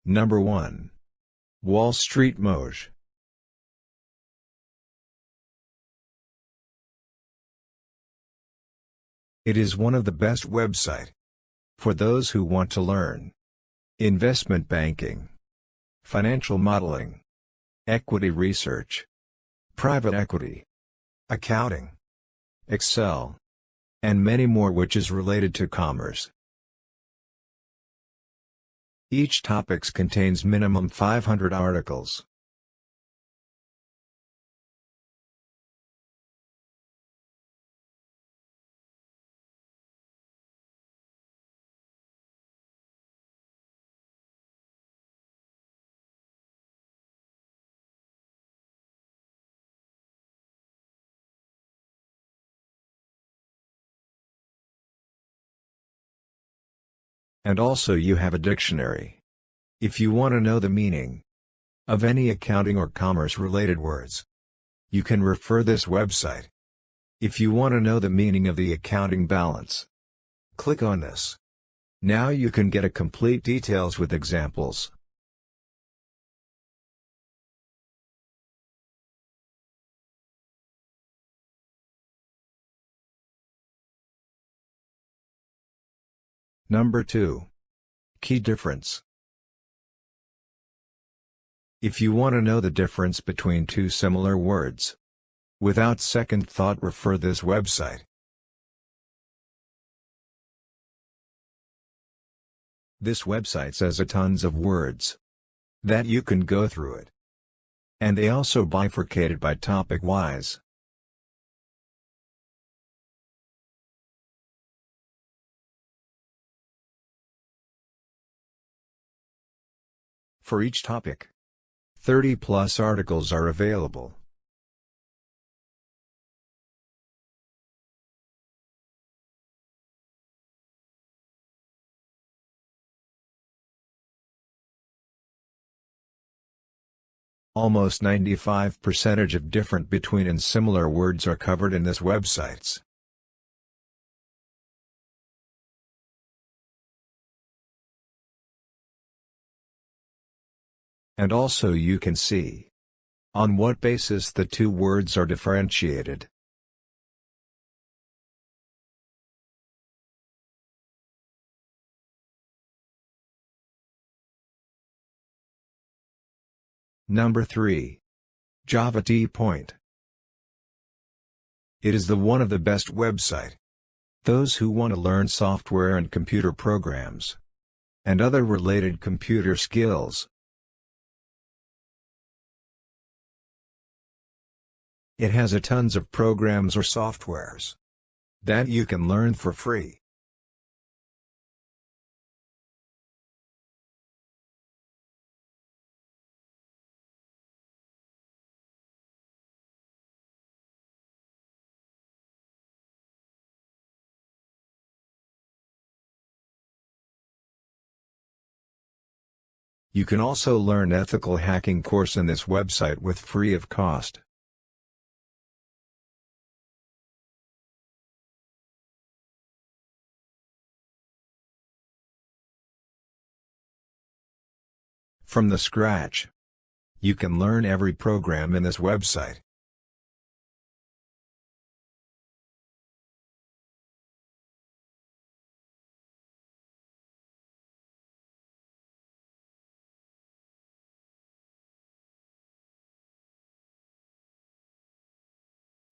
Number 1. Wall Street Moj. It is one of the best website for those who want to learn investment banking, financial modeling, equity research, private equity, accounting, Excel, and many more which is related to commerce. Each topics contains minimum 500 articles. And also you have a dictionary. If you want to know the meaning of any accounting or commerce-related words, you can refer this website. If you want to know the meaning of the accounting balance, click on this. Now you can get a complete details with examples. Number 2. Key difference. If you want to know the difference between two similar words, without second thought refer this website. This website says a tons of words that you can go through it. And they also bifurcated by topic wise. For each topic, 30+ articles are available. Almost 95% of different between and similar words are covered in this websites. And also you can see on what basis the two words are differentiated. Number 3. Java T-Point. It is the one of the best website. Those who want to learn software and computer programs and other related computer skills. It has a tons of programs or softwares that you can learn for free. You can also learn ethical hacking course in this website with free of cost. From the scratch. You can learn every program in this website.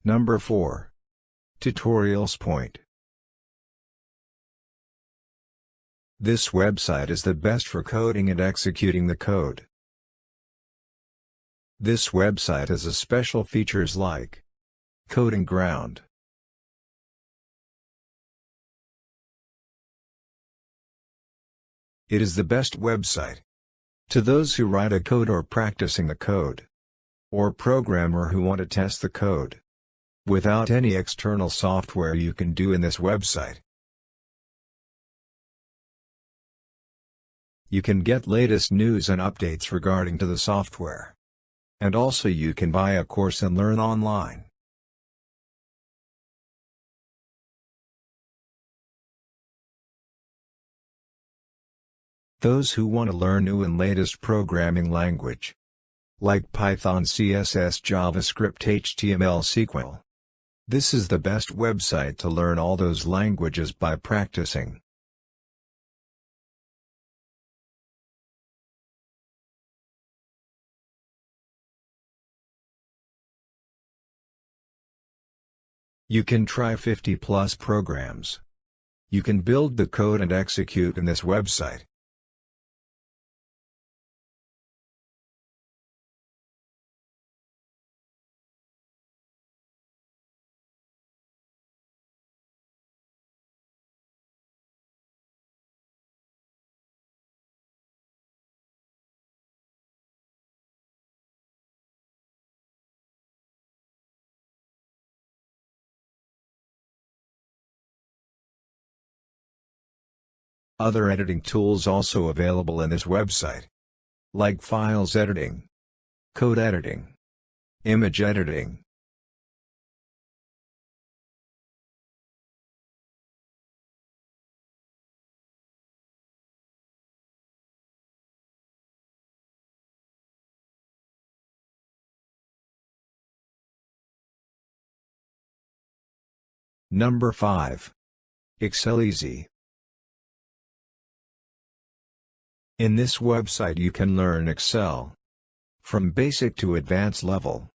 Number 4. Tutorials Point. This website is the best for coding and executing the code. This website has a special features like Coding Ground. It is the best website to those who write a code or practicing the code, or programmer who want to test the code without any external software you can do in this website. You can get latest news and updates regarding to the software. And also you can buy a course and learn online. Those who want to learn new and latest programming language, like Python, CSS, JavaScript, HTML, SQL. This is the best website to learn all those languages by practicing. You can try 50+ programs. You can build the code and execute in this website. Other editing tools also available in this website, like files editing, code editing, image editing. Number 5. Excel Easy. In this website you can learn Excel from basic to advanced level.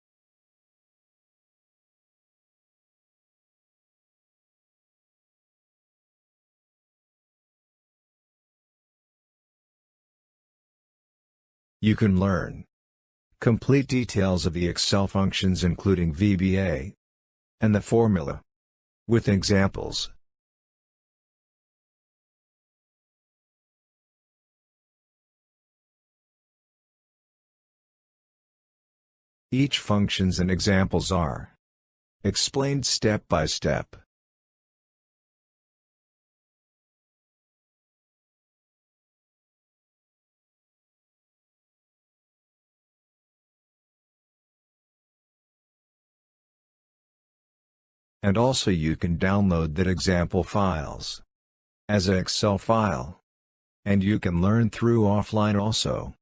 You can learn complete details of the Excel functions including VBA and the formula, with examples. Each functions and examples are explained step by step. And also you can download that example files as an Excel file. And you can learn through offline also.